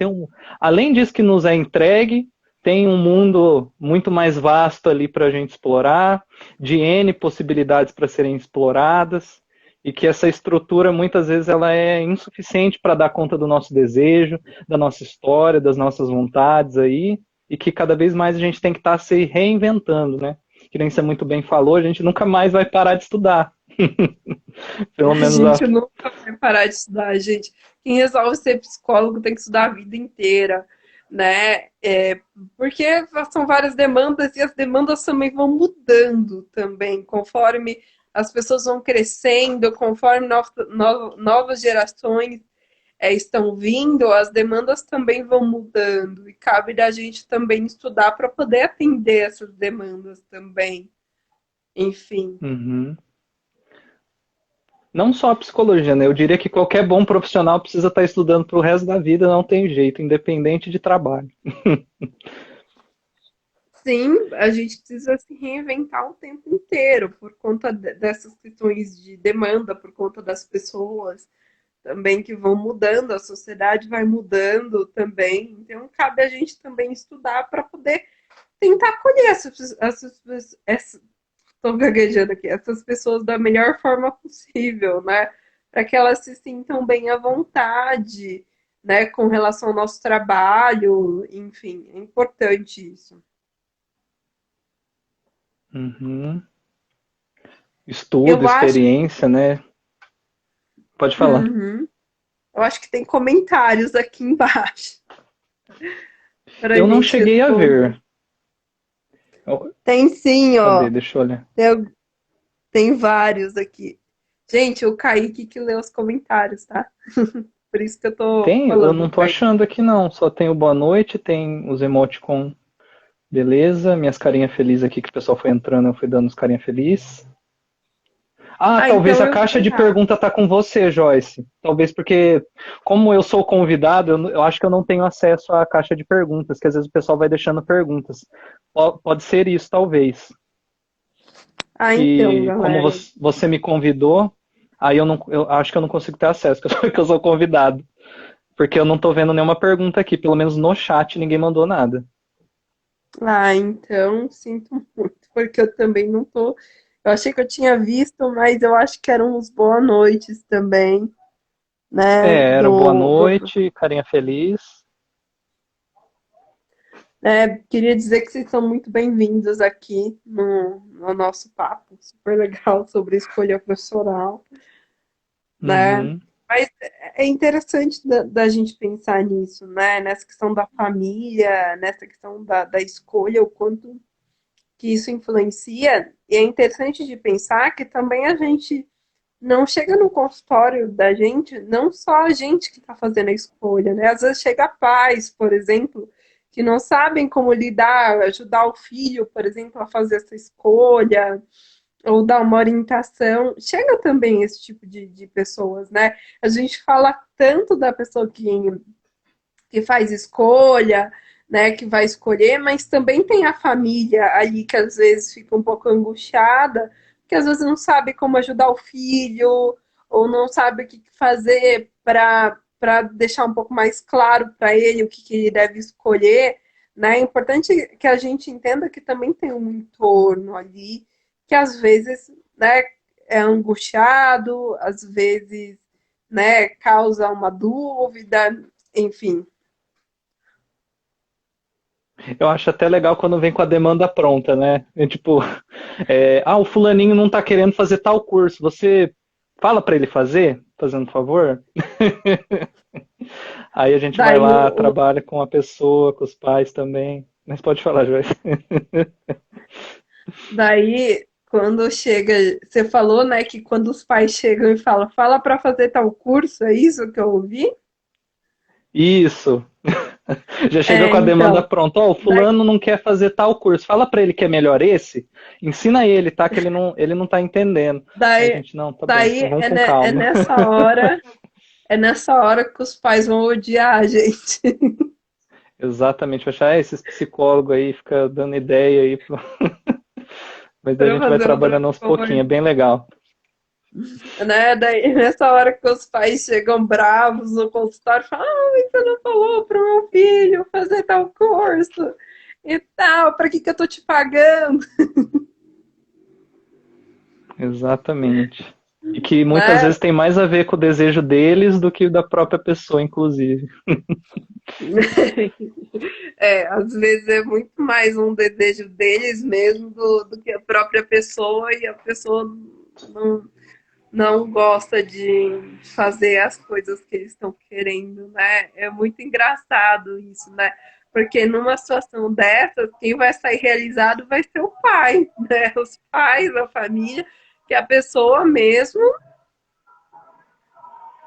Speaker 2: além disso que nos é entregue, tem um mundo muito mais vasto ali para a gente explorar, de N possibilidades para serem exploradas, e que essa estrutura muitas vezes ela é insuficiente para dar conta do nosso desejo, da nossa história, das nossas vontades aí, e que cada vez mais a gente tem que estar se reinventando, né? Que nem você muito bem falou, a gente nunca mais vai parar de estudar. Pelo
Speaker 1: A
Speaker 2: menos
Speaker 1: gente nunca vai parar de estudar, gente. Quem resolve ser psicólogo tem que estudar a vida inteira, né? Porque são várias demandas e as demandas também vão mudando também, conforme as pessoas vão crescendo, conforme novas gerações estão vindo, as demandas também vão mudando e cabe da gente também estudar para poder atender essas demandas também. Enfim.
Speaker 2: uhum. Não só a psicologia, né? Eu diria que qualquer bom profissional precisa estar estudando para o resto da vida, não tem jeito, independente de trabalho.
Speaker 1: Sim, a gente precisa se reinventar o tempo inteiro por conta dessas questões de demanda, por conta das pessoas também que vão mudando, a sociedade vai mudando também. Então, cabe a gente também estudar para poder tentar acolher estou gaguejando aqui, essas pessoas da melhor forma possível, né? Para que elas se sintam bem à vontade, né? Com relação ao nosso trabalho, enfim, é importante isso.
Speaker 2: Uhum. Estudo,
Speaker 1: Eu acho.
Speaker 2: experiência, né? Pode falar.
Speaker 1: Uhum. Eu acho que tem comentários aqui embaixo para a
Speaker 2: Eu não
Speaker 1: gente
Speaker 2: cheguei a
Speaker 1: responder.
Speaker 2: ver. Oh,
Speaker 1: Tem sim,
Speaker 2: cadê?
Speaker 1: ó.
Speaker 2: Deixa eu olhar.
Speaker 1: Tem vários aqui. Gente, o Kaique que lê os comentários, tá? Por isso que eu tô
Speaker 2: Tem? Eu
Speaker 1: falando
Speaker 2: não tô
Speaker 1: pra ele.
Speaker 2: achando aqui não. Só tem o boa noite, tem os emoticon. Beleza, minhas carinhas felizes aqui que o pessoal foi entrando, eu fui dando os carinha feliz. Ah,
Speaker 1: Ah,
Speaker 2: talvez
Speaker 1: então
Speaker 2: a
Speaker 1: eu vi
Speaker 2: caixa de
Speaker 1: errado.
Speaker 2: pergunta tá com você, Joyce. Talvez porque, como eu sou convidado, eu acho que eu não tenho acesso à caixa de perguntas, que às vezes o pessoal vai deixando perguntas. Pode ser isso, talvez.
Speaker 1: Ah, então,
Speaker 2: Que como
Speaker 1: galera.
Speaker 2: você me convidou, aí eu acho que eu não consigo ter acesso, porque eu sou convidado. Porque eu não tô vendo nenhuma pergunta aqui, pelo menos no chat ninguém mandou nada.
Speaker 1: Ah, então, sinto muito, porque eu também não tô. Eu achei que eu tinha visto, mas eu acho que eram uns boa noites também, né?
Speaker 2: Era boa noite, carinha feliz.
Speaker 1: Queria dizer que vocês são muito bem-vindos aqui no nosso papo, super legal sobre escolha profissional, né?
Speaker 2: Uhum.
Speaker 1: Mas é interessante da gente pensar nisso, né? Nessa questão da família, nessa questão da escolha, o quanto que isso influencia. E é interessante de pensar que também a gente não chega no consultório da gente, não só a gente que está fazendo a escolha, né? Às vezes chega pais, por exemplo, que não sabem como lidar, ajudar o filho, por exemplo, a fazer essa escolha, ou dar uma orientação. Chega também esse tipo de pessoas, né? A gente fala tanto da pessoa que faz escolha, né, que vai escolher, mas também tem a família ali que às vezes fica um pouco angustiada, que às vezes não sabe como ajudar o filho, ou não sabe o que fazer para deixar um pouco mais claro para ele o que ele deve escolher. Né? É importante que a gente entenda que também tem um entorno ali que às vezes, né, é angustiado, às vezes, né, causa uma dúvida, enfim.
Speaker 2: Eu acho até legal quando vem com a demanda pronta, né? Tipo, o fulaninho não tá querendo fazer tal curso. Você fala para ele fazer, fazendo um favor? Aí a gente vai
Speaker 1: Daí,
Speaker 2: lá, trabalha com a pessoa, com os pais também. Mas pode falar, Joyce.
Speaker 1: daí, quando chega, você falou, né, que quando os pais chegam e falam, fala para fazer tal curso, é isso que eu ouvi?
Speaker 2: Isso. Já chega com a demanda
Speaker 1: Então,
Speaker 2: pronta. Ó, o
Speaker 1: daí,
Speaker 2: fulano não quer fazer tal curso. Fala para ele que é melhor esse. Ensina ele, tá? Que ele não tá entendendo. Aí a
Speaker 1: daí,
Speaker 2: gente, não, tá bom,
Speaker 1: daí
Speaker 2: então vamos
Speaker 1: é,
Speaker 2: com
Speaker 1: é
Speaker 2: calma.
Speaker 1: nessa hora que os pais vão odiar a gente.
Speaker 2: Exatamente, eu achar, esses psicólogos aí fica dando ideia aí, mas daí a
Speaker 1: Para
Speaker 2: gente vai
Speaker 1: fazer outra
Speaker 2: trabalhando aos pouquinhos, é
Speaker 1: coisa.
Speaker 2: bem legal.
Speaker 1: Né? Daí, nessa hora que os pais chegam bravos no consultório, falam, você não falou pro meu filho fazer tal curso e tal, para que eu tô te pagando,
Speaker 2: Exatamente. E que muitas
Speaker 1: né?
Speaker 2: vezes tem mais a ver com o desejo deles do que da própria pessoa, inclusive.
Speaker 1: É, às vezes é muito mais um desejo deles mesmo do que a própria pessoa, e a pessoa não, não gosta de fazer as coisas que eles estão querendo, né? É muito engraçado isso, né? Porque numa situação dessa, quem vai sair realizado vai ser o pai, né? Os pais, a família, que a pessoa mesmo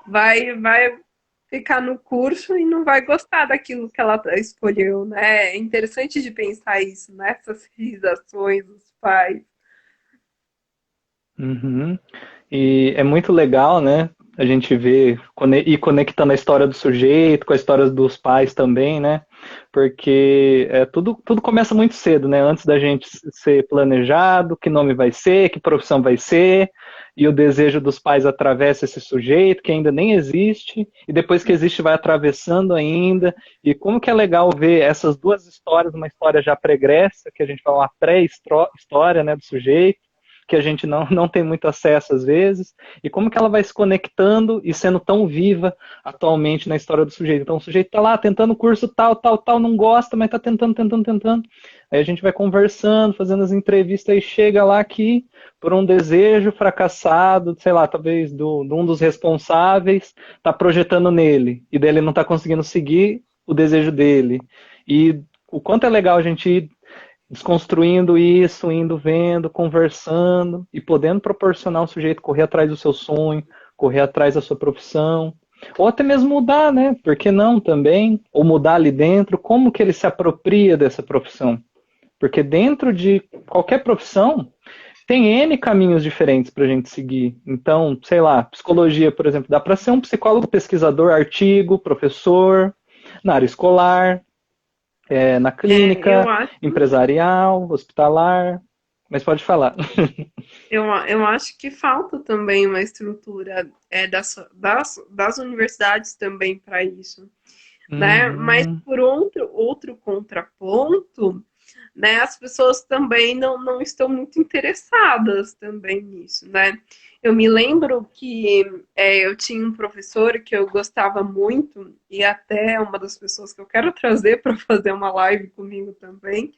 Speaker 1: vai ficar no curso e não vai gostar daquilo que ela escolheu, né? É interessante de pensar isso, nessas realizações dos pais.
Speaker 2: Uhum. E é muito legal, né? A gente vê e conectando a história do sujeito com a história dos pais também, né? Porque tudo começa muito cedo, né? Antes da gente ser planejado, que nome vai ser, que profissão vai ser, e o desejo dos pais atravessa esse sujeito que ainda nem existe, e depois que existe vai atravessando ainda. E como que é legal ver essas duas histórias, uma história já pregressa, que a gente fala uma pré-história, né, do sujeito, que a gente não tem muito acesso às vezes, e como que ela vai se conectando e sendo tão viva atualmente na história do sujeito. Então o sujeito está lá tentando o curso tal, tal, tal, não gosta, mas está tentando, tentando, tentando. Aí a gente vai conversando, fazendo as entrevistas e chega lá que, por um desejo fracassado, sei lá, talvez de um dos responsáveis, está projetando nele, e daí ele não está conseguindo seguir o desejo dele. E o quanto é legal a gente ir desconstruindo isso, indo vendo, conversando e podendo proporcionar ao sujeito correr atrás do seu sonho, correr atrás da sua profissão, ou até mesmo mudar, né? Por que não também? Ou mudar ali dentro, como que ele se apropria dessa profissão? Porque dentro de qualquer profissão tem N caminhos diferentes para a gente seguir. Então, sei lá, psicologia, por exemplo, dá para ser um psicólogo, pesquisador, artigo, professor, na área escolar, na
Speaker 1: Eu
Speaker 2: clínica,
Speaker 1: acho
Speaker 2: empresarial, hospitalar, mas pode falar.
Speaker 1: Eu acho que falta também uma estrutura das universidades também para isso, né? Mas
Speaker 2: Uhum.
Speaker 1: por outro contraponto, né, as pessoas também não estão muito interessadas também nisso, né? Eu me lembro que eu tinha um professor que eu gostava muito, e até uma das pessoas que eu quero trazer para fazer uma live comigo também,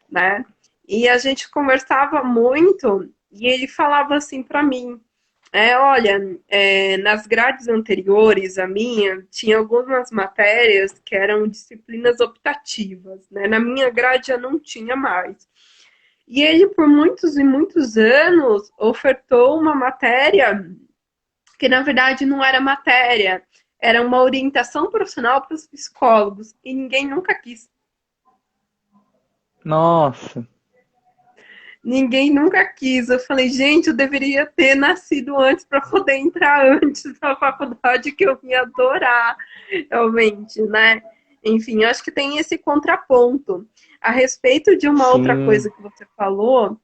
Speaker 1: né? E a gente conversava muito e ele falava assim para mim, olha, nas grades anteriores a minha, tinha algumas matérias que eram disciplinas optativas, né? Na minha grade já não tinha mais. E ele, por muitos e muitos anos, ofertou uma matéria que, na verdade, não era matéria, era uma orientação profissional para os psicólogos, e ninguém nunca quis.
Speaker 2: Nossa,
Speaker 1: Ninguém nunca quis. Eu falei, gente, eu deveria ter nascido antes para poder entrar antes na faculdade, que eu ia adorar, realmente, né? Enfim, acho que tem esse contraponto. A respeito de uma outra
Speaker 2: sim.
Speaker 1: coisa que você falou,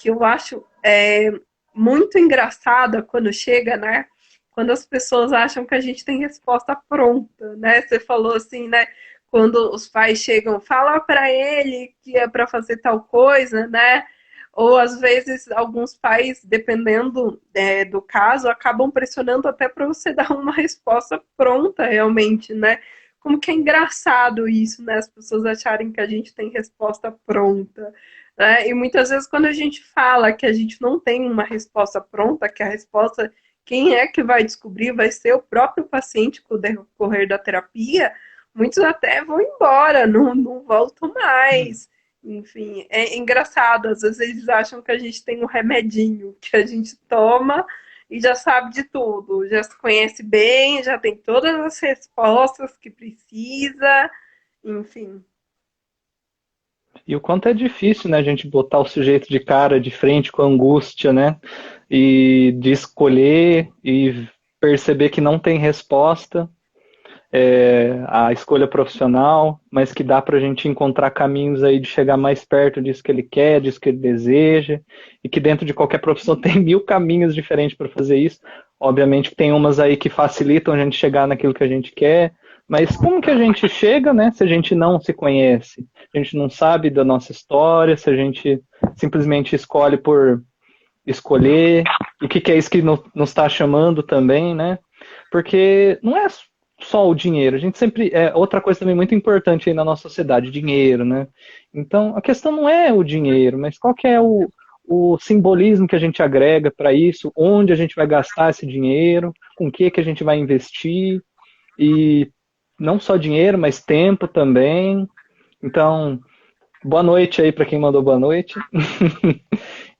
Speaker 1: que eu acho muito engraçada quando chega, né? Quando as pessoas acham que a gente tem resposta pronta, né? Você falou assim, né? Quando os pais chegam, fala para ele que é para fazer tal coisa, né? Ou às vezes alguns pais, dependendo do caso, acabam pressionando até para você dar uma resposta pronta realmente, né? Como que é engraçado isso, né? As pessoas acharem que a gente tem resposta pronta. Né? E muitas vezes quando a gente fala que a gente não tem uma resposta pronta, que a resposta, quem é que vai descobrir, vai ser o próprio paciente com o decorrer da terapia, muitos até vão embora, não voltam mais. Enfim, é engraçado. Às vezes eles acham que a gente tem um remedinho que a gente toma e já sabe de tudo, já se conhece bem, já tem todas as respostas que precisa, enfim.
Speaker 2: E o quanto é difícil, né, a gente botar o sujeito de cara, de frente com a angústia, né, e de escolher e perceber que não tem resposta. a escolha profissional, mas que dá para a gente encontrar caminhos aí de chegar mais perto disso que ele quer, disso que ele deseja, e que dentro de qualquer profissão tem 1000 caminhos diferentes para fazer isso. Obviamente que tem umas aí que facilitam a gente chegar naquilo que a gente quer, mas como que a gente chega, né, se a gente não se conhece, a gente não sabe da nossa história, se a gente simplesmente escolhe por escolher, o que é isso que nos está chamando também, né? Porque não é só o dinheiro, a gente sempre. É outra coisa também muito importante aí na nossa sociedade, dinheiro, né? Então, a questão não é o dinheiro, mas qual que é o simbolismo que a gente agrega para isso, onde a gente vai gastar esse dinheiro, com o que a gente vai investir, e não só dinheiro, mas tempo também. Então, boa noite aí para quem mandou boa noite.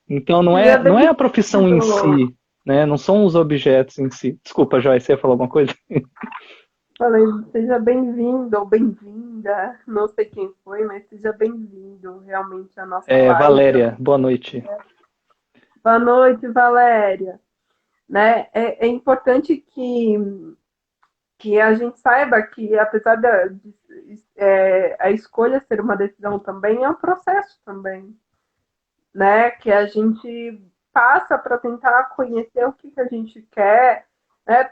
Speaker 2: Então
Speaker 1: Seja
Speaker 2: não é a profissão em
Speaker 1: bem-vindo.
Speaker 2: si, né? Não são os objetos em si. Desculpa, Joyce, você ia falar alguma coisa?
Speaker 1: Falei, seja bem-vindo ou bem-vinda. Não sei quem foi, mas seja bem-vindo realmente à nossa live.
Speaker 2: Valéria, boa noite.
Speaker 1: Boa noite, Valéria. Né? É importante que a gente saiba que, apesar a escolha ser uma decisão também, é um processo também, né? Que a gente passa para tentar conhecer o que a gente quer. Né?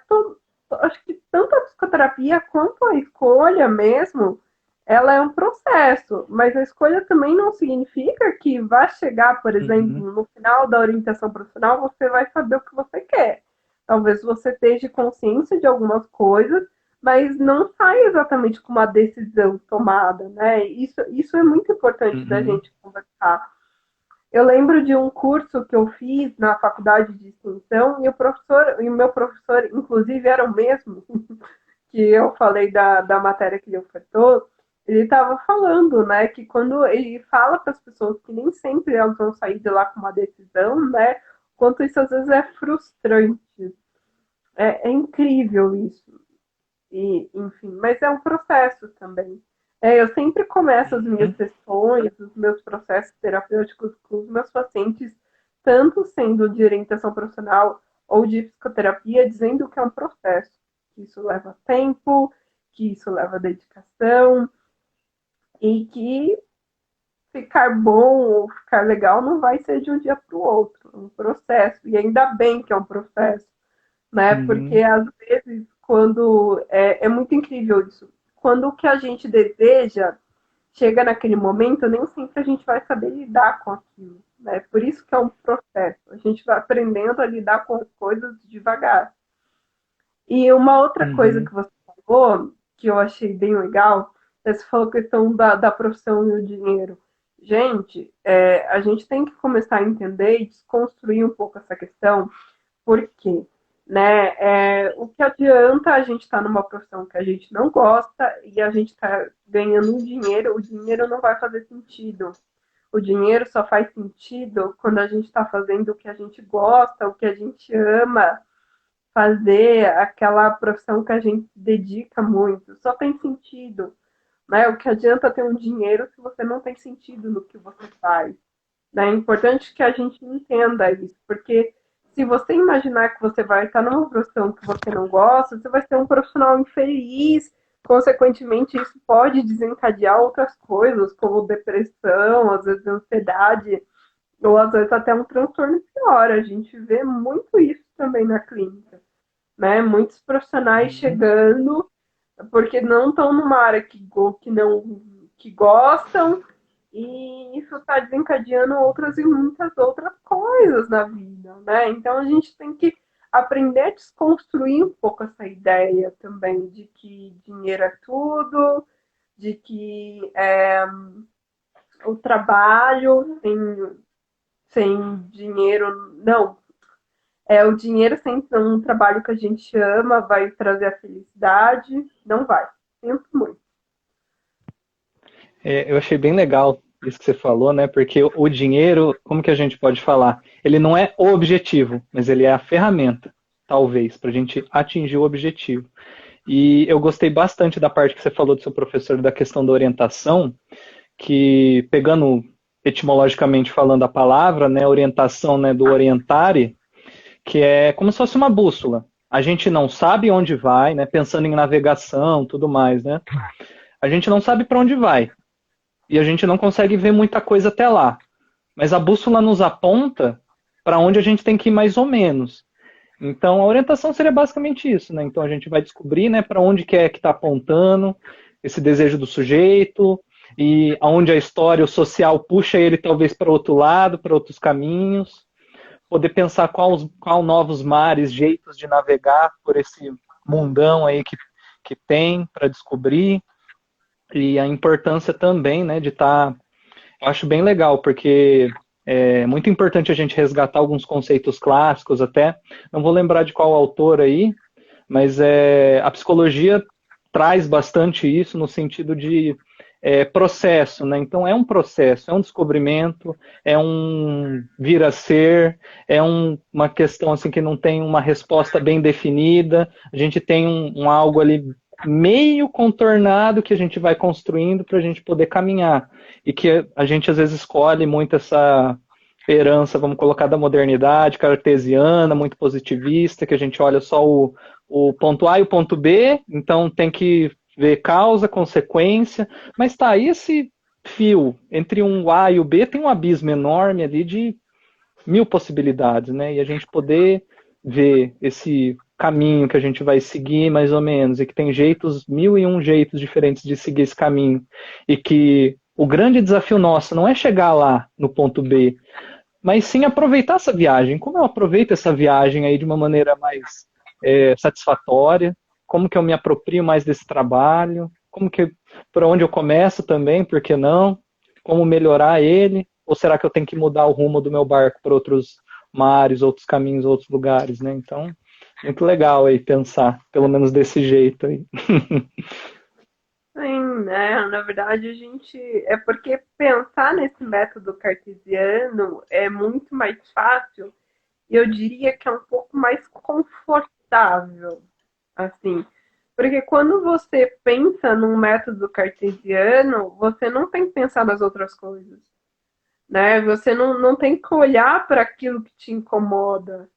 Speaker 1: Acho que tanto a psicoterapia quanto a escolha mesmo, ela é um processo, mas a escolha também não significa que vai chegar, por
Speaker 2: Uhum,
Speaker 1: exemplo, no final da orientação profissional, você vai saber o que você quer. Talvez você esteja consciência de algumas coisas, mas não sai exatamente com uma decisão tomada, né? Isso é muito importante da
Speaker 2: uhum.
Speaker 1: gente conversar. Eu lembro de um curso que eu fiz na faculdade de extensão e o meu professor, inclusive, era o mesmo que eu falei da matéria que ele ofertou. Ele estava falando, né, que quando ele fala para as pessoas que nem sempre elas vão sair de lá com uma decisão, né, quanto isso às vezes é frustrante. É incrível isso. E, enfim, mas é um processo também. Eu sempre começo as minhas
Speaker 2: Uhum.
Speaker 1: sessões, os meus processos terapêuticos com os meus pacientes, tanto sendo de orientação profissional ou de psicoterapia, dizendo que é um processo, que isso leva tempo, que isso leva dedicação e que ficar bom ou ficar legal não vai ser de um dia para o outro, é um processo. E ainda bem que é um processo, né? Porque
Speaker 2: Uhum.
Speaker 1: às vezes, quando é muito incrível isso, quando o que a gente deseja chega naquele momento, nem sempre a gente vai saber lidar com aquilo, né? Por isso que é um processo. A gente vai aprendendo a lidar com as coisas devagar. E uma outra coisa
Speaker 2: Uhum.
Speaker 1: que você falou, que eu achei bem legal, você falou a questão da profissão e o dinheiro. Gente, a gente tem que começar a entender e desconstruir um pouco essa questão, por quê? Né? O que adianta a gente estar numa profissão que a gente não gosta e a gente está ganhando um dinheiro, o dinheiro não vai fazer sentido. O dinheiro só faz sentido quando a gente está fazendo o que a gente gosta, o que a gente ama fazer, aquela profissão que a gente dedica muito. Só tem sentido. Né? O que adianta ter um dinheiro se você não tem sentido no que você faz. Né? É importante que a gente entenda isso, porque se você imaginar que você vai estar numa profissão que você não gosta, você vai ser um profissional infeliz, consequentemente isso pode desencadear outras coisas, como depressão, às vezes ansiedade, ou às vezes até um transtorno pior. A gente vê muito isso também na clínica, né? Muitos profissionais
Speaker 2: Uhum.
Speaker 1: chegando porque não estão numa área que não que gostam e isso está desencadeando outras e muitas outras coisas na vida, né? Então a gente tem que aprender a desconstruir um pouco essa ideia também de que dinheiro é tudo, de que o trabalho sem dinheiro não. O dinheiro sem um trabalho que a gente ama vai trazer a felicidade, não vai. Sinto muito.
Speaker 2: Eu achei bem legal isso que você falou, né? Porque o dinheiro, como que a gente pode falar? Ele não é o objetivo, mas ele é a ferramenta, talvez, para a gente atingir o objetivo. E eu gostei bastante da parte que você falou do seu professor da questão da orientação, que pegando etimologicamente falando a palavra, né, orientação, né, do orientare, que é como se fosse uma bússola. a gente não sabe onde vai, né? Pensando em navegação, tudo mais, né? A gente não sabe para onde vai e a gente não consegue ver muita coisa até lá. Mas a bússola nos aponta para onde a gente tem que ir mais ou menos. Então, a orientação seria basicamente isso, né? Então, a gente vai descobrir, né, para onde que é que está apontando esse desejo do sujeito e aonde a história, o social puxa ele talvez para outro lado, para outros caminhos, poder pensar qual novos mares, jeitos de navegar por esse mundão aí que tem para descobrir e a importância também, né, de estar. Eu acho bem legal, porque é muito importante a gente resgatar alguns conceitos clássicos até. Não vou lembrar de qual autor aí, mas a psicologia traz bastante isso no sentido de processo, né? Então é um processo, é um descobrimento, é um vir a ser, uma questão assim que não tem uma resposta bem definida. A gente tem um algo ali meio contornado que a gente vai construindo para a gente poder caminhar e que a gente às vezes escolhe muito essa herança, vamos colocar, da modernidade cartesiana, muito positivista, que a gente olha só o ponto A e o ponto B, então tem que ver causa, consequência, mas tá, e esse fio entre um A e o B tem um abismo enorme ali de mil possibilidades, né? E a gente poder ver esse caminho que a gente vai seguir mais ou menos, e que tem jeitos, mil e um jeitos diferentes de seguir esse caminho, e que o grande desafio nosso não é chegar lá no ponto B, mas sim aproveitar essa viagem. Como eu aproveito essa viagem aí de uma maneira mais satisfatória? Como que eu me aproprio mais desse trabalho? Como que, por onde eu começo também, por que não? Como melhorar ele? Ou será que eu tenho que mudar o rumo do meu barco para outros mares, outros caminhos, outros lugares, né? Então, muito legal aí pensar, pelo menos desse jeito aí.
Speaker 1: Sim, né? Na verdade, a gente. É porque pensar nesse método cartesiano é muito mais fácil e eu diria que é um pouco mais confortável, assim. Porque quando você pensa num método cartesiano, você não tem que pensar nas outras coisas, né? Você não tem que olhar para aquilo que te incomoda,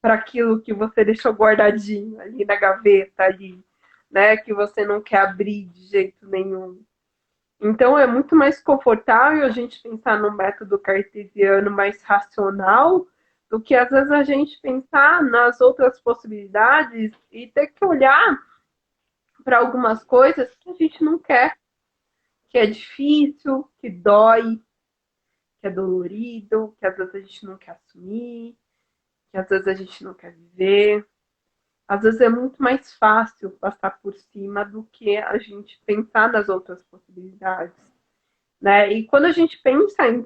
Speaker 1: para aquilo que você deixou guardadinho ali na gaveta ali, né? Que você não quer abrir de jeito nenhum. Então é muito mais confortável a gente pensar no método cartesiano mais racional do que às vezes a gente pensar nas outras possibilidades e ter que olhar para algumas coisas que a gente não quer, que é difícil, que dói, que é dolorido, que às vezes a gente não quer assumir, que às vezes a gente não quer viver. Às vezes é muito mais fácil passar por cima do que a gente pensar nas outras possibilidades. Né? E quando a gente pensa em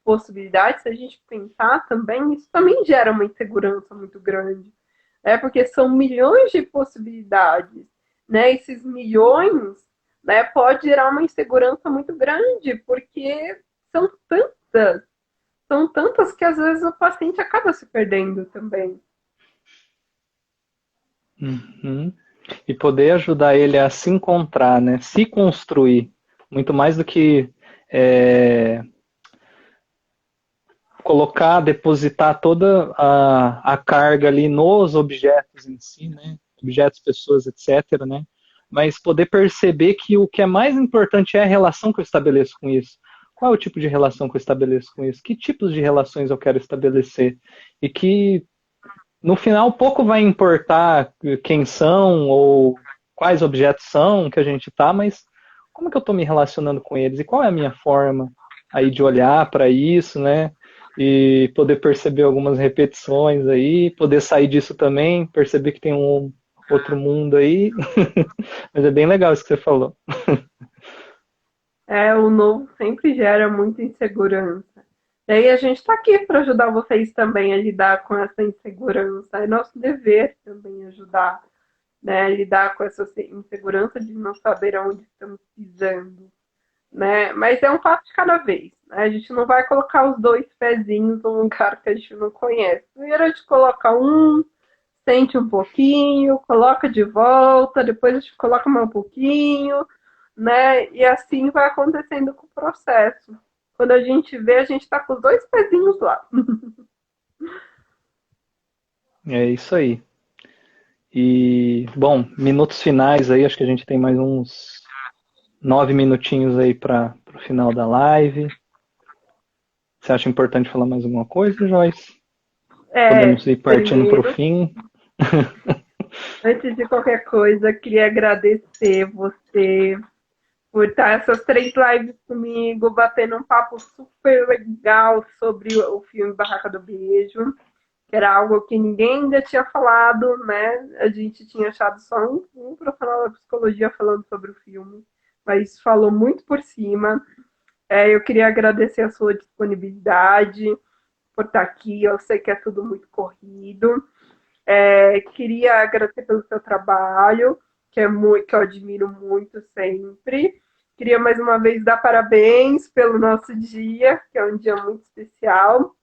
Speaker 1: possibilidades, se a gente pensar também, isso também gera uma insegurança muito grande, né? Porque são milhões de possibilidades, né? Esses milhões, né, pode gerar uma insegurança muito grande, porque são são tantas que às vezes o paciente acaba se perdendo também.
Speaker 2: Uhum. E poder ajudar ele a se encontrar, né? Se construir, muito mais do que é, colocar, depositar toda a carga ali nos objetos em si, né? Objetos, pessoas, etc., né? Mas poder perceber que o que é mais importante é a relação que eu estabeleço com isso. Qual é o tipo de relação que eu estabeleço com isso? Que tipos de relações eu quero estabelecer? E que no final pouco vai importar quem são ou quais objetos são que a gente tá, mas como que eu estou me relacionando com eles e qual é a minha forma aí de olhar para isso, né? E poder perceber algumas repetições aí, poder sair disso também, perceber que tem um outro mundo aí. Mas é bem legal isso que você falou.
Speaker 1: É, o novo sempre gera muita insegurança. E aí a gente está aqui para ajudar vocês também a lidar com essa insegurança. É nosso dever também ajudar, né, a lidar com essa insegurança de não saber aonde estamos pisando, né? Mas é um passo de cada vez, né? A gente não vai colocar os dois pezinhos num lugar que a gente não conhece. Primeiro a gente coloca um, sente um pouquinho, coloca de volta, depois a gente coloca mais um pouquinho, né? E assim vai acontecendo com o processo. Quando a gente vê, a gente está com os dois pezinhos lá.
Speaker 2: É isso aí. E, bom, minutos finais aí, acho que a gente tem mais uns 9 minutinhos aí para o final da live. Você acha importante falar mais alguma coisa, Joyce? Podemos ir partindo para o
Speaker 1: Primeiro,
Speaker 2: fim.
Speaker 1: antes de qualquer coisa, queria agradecer você por estar essas 3 lives comigo, batendo um papo super legal sobre o filme Barraca do Beijo, que era algo que ninguém ainda tinha falado, né? A gente tinha achado só um profissional da psicologia falando sobre o filme, mas falou muito por cima. Eu queria agradecer a sua disponibilidade por estar aqui, eu sei que é tudo muito corrido. Queria agradecer pelo seu trabalho, que eu admiro muito sempre. Queria mais uma vez dar parabéns pelo nosso dia, que é um dia muito especial.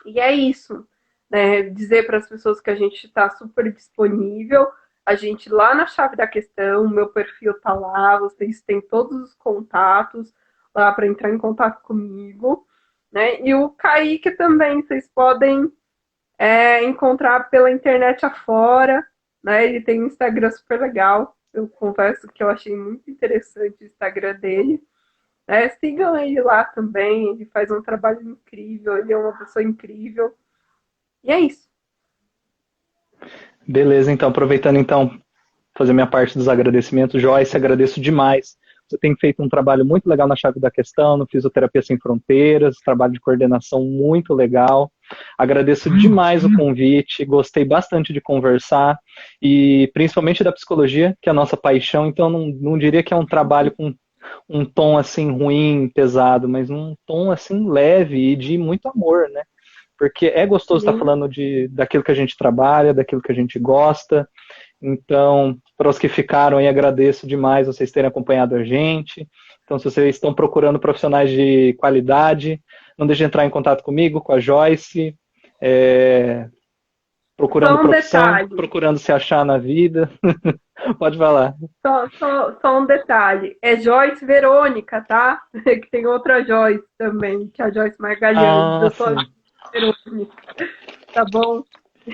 Speaker 1: E é isso, né? Dizer para as pessoas que a gente está super disponível. A gente lá na chave da questão, meu perfil tá lá, vocês têm todos os contatos lá para entrar em contato comigo, né? E o Kaique também, vocês podem encontrar pela internet afora, né? Ele tem um Instagram super legal. Eu confesso que eu achei muito interessante o Instagram dele. Sigam ele lá também, ele faz um trabalho incrível, ele é uma pessoa incrível. E é isso.
Speaker 2: Beleza, então, aproveitando então, fazer minha parte dos agradecimentos. Joyce, agradeço demais. Você tem feito um trabalho muito legal na Chave da Questão, no Fisioterapia Sem Fronteiras, trabalho de coordenação muito legal. Agradeço demais o convite, gostei bastante de conversar, e principalmente da psicologia, que é a nossa paixão, então não diria que é um trabalho com um tom assim ruim, pesado, mas um tom assim leve e de muito amor, né? Porque é gostoso estar falando daquilo que a gente trabalha, daquilo que a gente gosta. Então, para os que ficaram aí, agradeço demais vocês terem acompanhado a gente. Então, se vocês estão procurando profissionais de qualidade, não deixe de entrar em contato comigo, com a Joyce, procurando profissão, procurando se achar na vida. Pode falar.
Speaker 1: Só um detalhe. É Joyce Verônica, tá? Que tem outra Joyce também, que é a Joyce Margalhães. Eu sou a Joyce Verônica. Tá bom?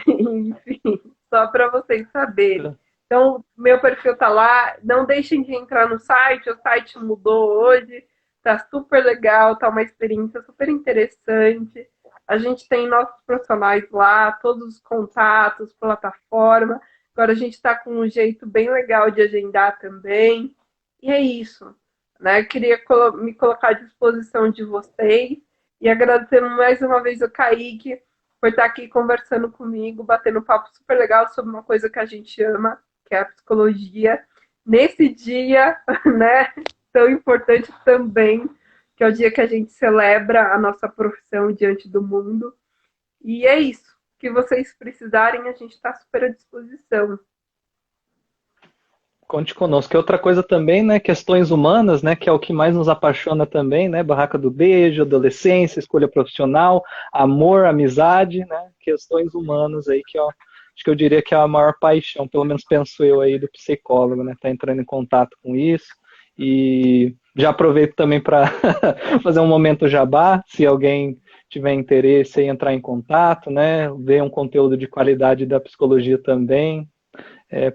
Speaker 1: Enfim, só para vocês saberem. Então, meu perfil tá lá. Não deixem de entrar no site. O site mudou hoje. Tá super legal. Tá uma experiência super interessante. A gente tem nossos profissionais lá, todos os contatos, plataforma. Agora a gente está com um jeito bem legal de agendar também. E é isso. Né? Queria me colocar à disposição de vocês e agradecer mais uma vez o Kaique por estar aqui conversando comigo, batendo um papo super legal sobre uma coisa que a gente ama, que é a psicologia. Nesse dia, né, tão importante também, que é o dia que a gente celebra a nossa profissão diante do mundo. E é isso. O que vocês precisarem, a gente está super à disposição.
Speaker 2: Conte conosco. E outra coisa também, né, questões humanas, né, que é o que mais nos apaixona também, né, Barraca do Beijo, adolescência, escolha profissional, amor, amizade, né, questões humanas aí que, ó, acho que eu diria que é a maior paixão, pelo menos penso eu aí do psicólogo, né, tá entrando em contato com isso. E já aproveito também para fazer um momento jabá, se alguém tiver interesse em entrar em contato, né, ver um conteúdo de qualidade da psicologia também,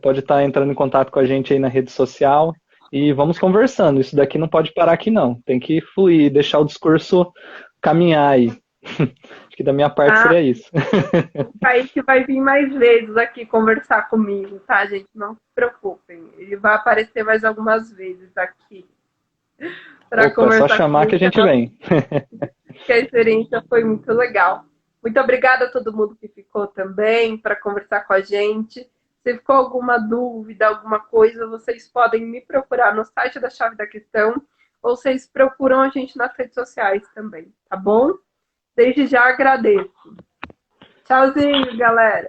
Speaker 2: pode estar entrando em contato com a gente aí na rede social e vamos conversando. Isso daqui não pode parar aqui não, tem que fluir, deixar o discurso caminhar aí. Acho que da minha parte seria isso.
Speaker 1: O Kaique vai vir mais vezes aqui conversar comigo, tá, gente? Não se preocupem. Ele vai aparecer mais algumas vezes aqui.
Speaker 2: Opa, conversar, é só chamar que a gente vem.
Speaker 1: Que a experiência foi muito legal. Muito obrigada a todo mundo que ficou também para conversar com a gente. Se ficou alguma dúvida, alguma coisa, vocês podem me procurar no site da Chave da Questão ou vocês procuram a gente nas redes sociais também, tá bom? Desde já agradeço. Tchauzinho, galera!